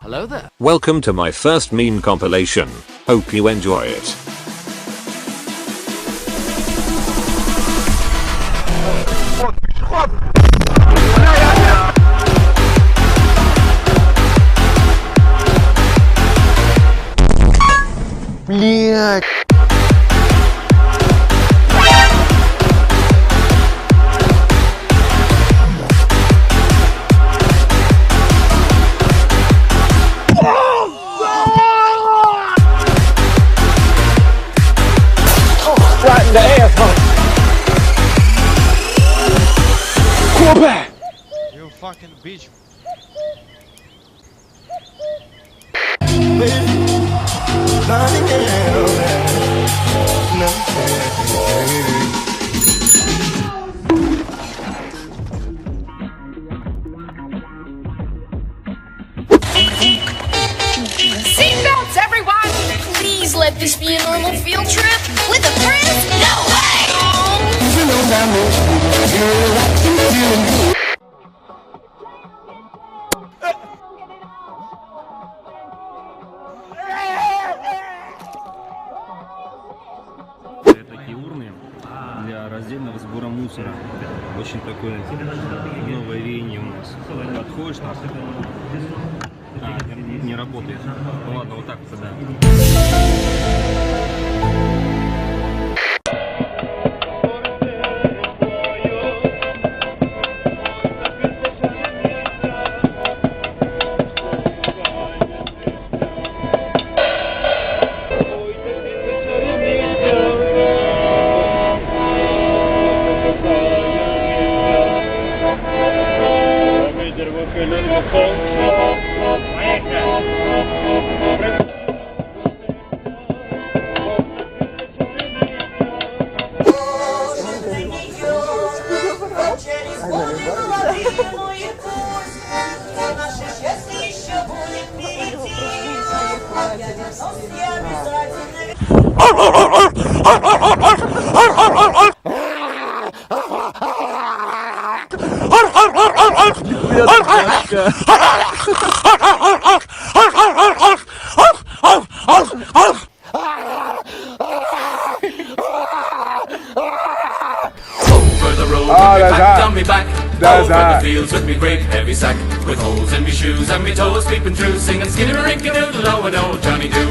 Hello there. Welcome to my first meme compilation. Hope you enjoy it. Блять. Right in the ass, huh? Come back. You fucking bitch. Seatbelts, everyone! Please let this be a normal field trip. With a friend? No way! Это такие урны для раздельного сбора мусора. Очень такое новое веяние у нас. Подходишь там, не работает. Ну ладно, вот так вот, да. Over the road with me packed on me back. Over the fields with me great heavy sack, with holes in me shoes and me toes peeping through, singing skinny rinky doodle, oh and oh Johnny do.